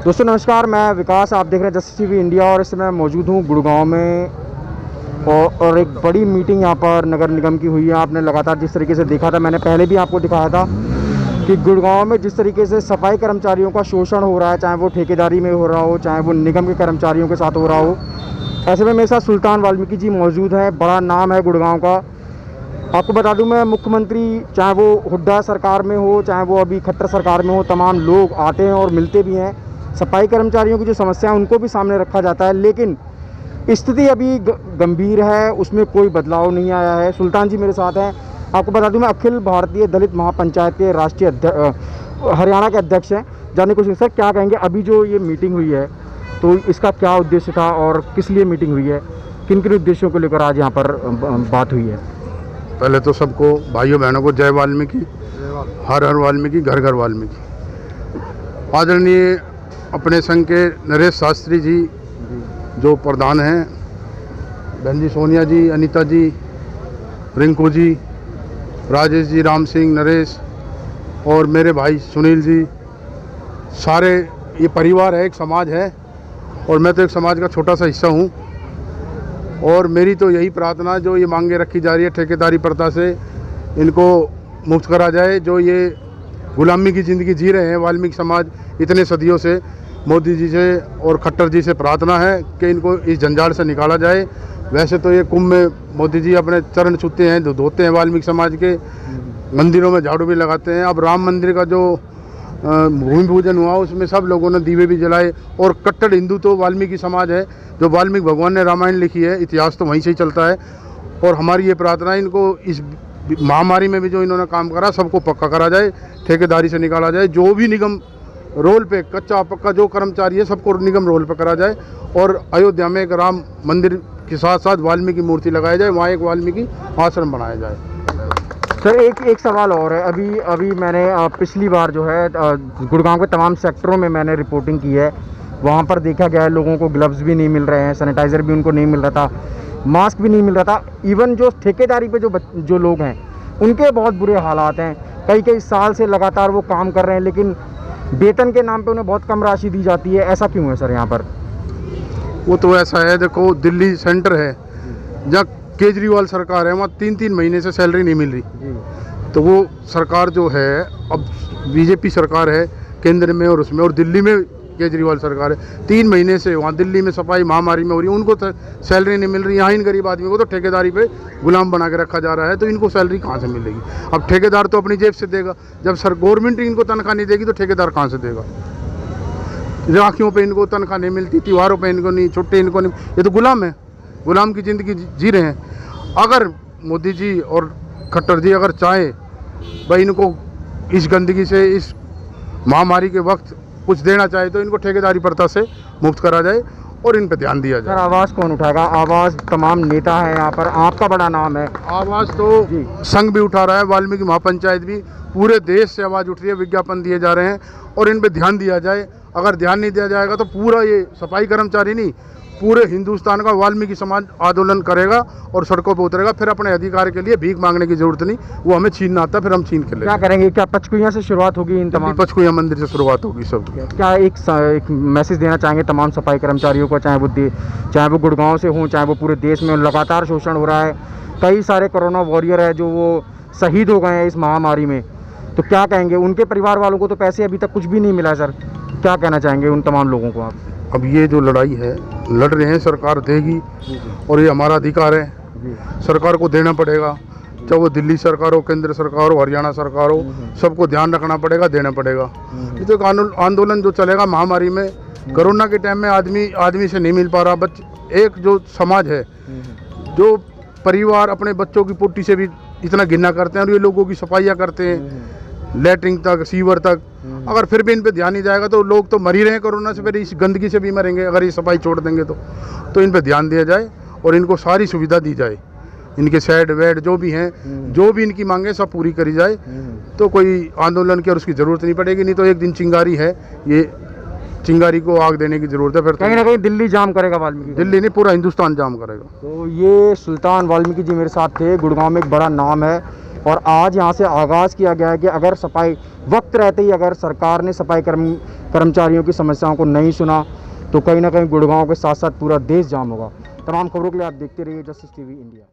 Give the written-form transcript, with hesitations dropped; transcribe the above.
दोस्तों नमस्कार, मैं विकास, आप देख रहे हैं जस्टिस टीवी इंडिया और इस समय मौजूद हूँ गुड़गांव में और एक बड़ी मीटिंग यहाँ पर नगर निगम की हुई है। आपने लगातार जिस तरीके से देखा था, मैंने पहले भी आपको दिखाया था कि गुड़गांव में जिस तरीके से सफाई कर्मचारियों का शोषण हो रहा है, चाहे वो ठेकेदारी में हो रहा हो, चाहे वो निगम के कर्मचारियों के साथ हो रहा हो। ऐसे में मेरे साथ सुल्तान वाल्मीकि जी मौजूद हैं। बड़ा नाम है गुड़गांव का। आपको बता दूं, मैं मुख्यमंत्री, चाहे वो हुड्डा सरकार में हो, चाहे वो अभी खट्टर सरकार में हो, तमाम लोग आते हैं और मिलते भी हैं। सफाई कर्मचारियों की जो समस्या है उनको भी सामने रखा जाता है, लेकिन स्थिति अभी गंभीर है, उसमें कोई बदलाव नहीं आया है। सुल्तान जी मेरे साथ हैं। आपको बता दूं, मैं अखिल भारतीय दलित महापंचायत के राष्ट्रीय हरियाणा के अध्यक्ष हैं। जानने को सर क्या कहेंगे, अभी जो ये मीटिंग हुई है तो इसका क्या उद्देश्य था और किस लिए मीटिंग हुई है, किन किन उद्देश्यों को लेकर आज यहाँ पर बात हुई है? पहले तो सबको भाइयों बहनों को जय वाल्मीकि, हर हर वाल्मीकि, घर घर वाल्मीकि। आदरणीय अपने संघ के नरेश शास्त्री जी जो प्रधान हैं, बहन जी सोनिया जी, अनीता जी, रिंकू जी, राजेश जी, राम सिंह, नरेश और मेरे भाई सुनील जी, सारे ये परिवार है, एक समाज है और मैं तो एक समाज का छोटा सा हिस्सा हूँ। और मेरी तो यही प्रार्थना, जो ये मांगे रखी जा रही है ठेकेदारी प्रथा से, इनको मुक्त करा जाए। जो ये गुलामी की ज़िंदगी जी रहे हैं वाल्मीकि समाज इतने सदियों से, मोदी जी से और खट्टर जी से प्रार्थना है कि इनको इस जंजाल से निकाला जाए। वैसे तो ये कुंभ में मोदी जी अपने चरण छूते हैं, धोते हैं वाल्मीकि समाज के, मंदिरों में झाड़ू भी लगाते हैं। अब राम मंदिर का जो भूमि पूजन हुआ उसमें सब लोगों ने दीवे भी जलाए। और कट्टर हिंदू तो वाल्मीकि समाज है, जो वाल्मीकि भगवान ने रामायण लिखी है, इतिहास तो वहीं से ही चलता है। और हमारी ये प्रार्थना है, इनको इस महामारी में भी जो इन्होंने काम करा सबको पक्का करा जाए, ठेकेदारी से निकाला जाए। जो भी निगम रोल पे कच्चा पक्का जो कर्मचारी है सबको निगम रोल पे करा जाए। और अयोध्या में एक राम मंदिर के साथ साथ वाल्मीकि मूर्ति लगाई जाए, वहाँ एक वाल्मीकि आश्रम बनाया जाए। सर एक सवाल और है। अभी मैंने पिछली बार जो है गुड़गांव के तमाम सेक्टरों में मैंने रिपोर्टिंग की है। वहाँ पर देखा गया है लोगों को ग्लव्स भी नहीं मिल रहे हैं, सैनिटाइज़र भी उनको नहीं मिल रहा था, मास्क भी नहीं मिल रहा था। इवन जो ठेकेदारी पे जो लोग हैं उनके बहुत बुरे हालात हैं। कई साल से लगातार वो काम कर रहे हैं, लेकिन वेतन के नाम पे उन्हें बहुत कम राशि दी जाती है। ऐसा क्यों है सर यहाँ पर? वो तो ऐसा है, देखो दिल्ली सेंटर है जहाँ केजरीवाल सरकार है, वहाँ 3-3 महीने से सैलरी नहीं मिल रही। तो वो सरकार जो है, अब बीजेपी सरकार है केंद्र में और उसमें, और दिल्ली में केजरीवाल सरकार है। 3 महीने से वहाँ दिल्ली में सफाई महामारी में हो रही है, उनको सैलरी नहीं मिल रही। यहाँ इन गरीब आदमी को तो ठेकेदारी पे गुलाम बना के रखा जा रहा है, तो इनको सैलरी कहाँ से मिलेगी? अब ठेकेदार तो अपनी जेब से देगा। जब गवर्नमेंट इनको तनख्वाह नहीं देगी तो ठेकेदार कहाँ से देगा? राखियों पे इनको तनख्वाह नहीं मिलती, त्योहारों पे इनको नहीं, छुट्टी इनको नहीं। ये तो गुलाम है, गुलाम की ज़िंदगी जी रहे हैं। अगर मोदी जी और खट्टर जी अगर चाहें भाई इनको इस गंदगी से, इस महामारी के वक्त कुछ देना चाहे, तो इनको ठेकेदारी प्रथा से मुक्त करा जाए और इन पर ध्यान दिया जाए। सर आवाज़ कौन उठाएगा? आवाज़ तमाम नेता है यहाँ पर, आपका बड़ा नाम है। आवाज़ तो संघ भी उठा रहा है, वाल्मीकि महापंचायत भी, पूरे देश से आवाज़ उठ रही है, विज्ञापन दिए जा रहे हैं और इन पर ध्यान दिया जाए। अगर ध्यान नहीं दिया जाएगा तो पूरा ये सफाई कर्मचारी नहीं, पूरे हिंदुस्तान का वाल्मीकि समाज आंदोलन करेगा और सड़कों पर उतरेगा। फिर अपने अधिकार के लिए भीख मांगने की जरूरत नहीं, वो हमें छीनना आता, फिर हम छीन के लेंगे। क्या करेंगे? क्या पचकुइयाँ से शुरुआत होगी? इन तमाम पचकुइयाँ मंदिर से शुरुआत होगी सब। क्या एक मैसेज देना चाहेंगे तमाम सफाई कर्मचारियों को, चाहे वो गुड़गांव से हों, चाहे वो पूरे देश में? लगातार शोषण हो रहा है, कई सारे कोरोना वॉरियर है जो वो शहीद हो गए हैं इस महामारी में, तो क्या कहेंगे? उनके परिवार वालों को तो पैसे अभी तक कुछ भी नहीं मिला। सर क्या कहना चाहेंगे उन तमाम लोगों को आप? अब ये जो लड़ाई है लड़ रहे हैं, सरकार देगी और ये हमारा अधिकार है, सरकार को देना पड़ेगा। चाहे वो दिल्ली सरकार हो, केंद्र सरकार हो, हरियाणा सरकार हो, सबको ध्यान रखना पड़ेगा, देना पड़ेगा। ये तो आंदोलन जो चलेगा महामारी में, कोरोना के टाइम में आदमी से नहीं मिल पा रहा। एक जो समाज है, जो परिवार अपने बच्चों की पुट्टी से भी इतना घिन्ना करते हैं और ये लोगों की सफाइयाँ करते हैं, लेटरिन तक, सीवर तक। अगर फिर भी इन पे ध्यान नहीं जाएगा तो लोग तो मर ही रहे हैं कोरोना से, फिर इस गंदगी से भी मरेंगे अगर ये सफाई छोड़ देंगे तो इन पे ध्यान दिया जाए और इनको सारी सुविधा दी जाए। इनके शेड वेड जो भी हैं, जो भी इनकी मांगे सब पूरी करी जाए, तो कोई आंदोलन की और उसकी ज़रूरत नहीं पड़ेगी। नहीं तो एक दिन चिंगारी है, ये चिंगारी को आग देने की ज़रूरत है। फिर कहीं ना कहीं दिल्ली जाम करेगा वाल्मीकि, दिल्ली नहीं पूरा हिंदुस्तान जाम करेगा। तो ये सुल्तान वाल्मीकि जी मेरे साथ थे। गुड़गांव में एक बड़ा नाम है, और आज यहाँ से आगाज़ किया गया है कि अगर सफाई वक्त रहते ही अगर सरकार ने सफाई कर्मचारियों की समस्याओं को नहीं सुना तो कहीं ना कहीं गुड़गांव के साथ साथ पूरा देश जाम होगा। तमाम खबरों के लिए आप देखते रहिए जस्टिस टीवी इंडिया।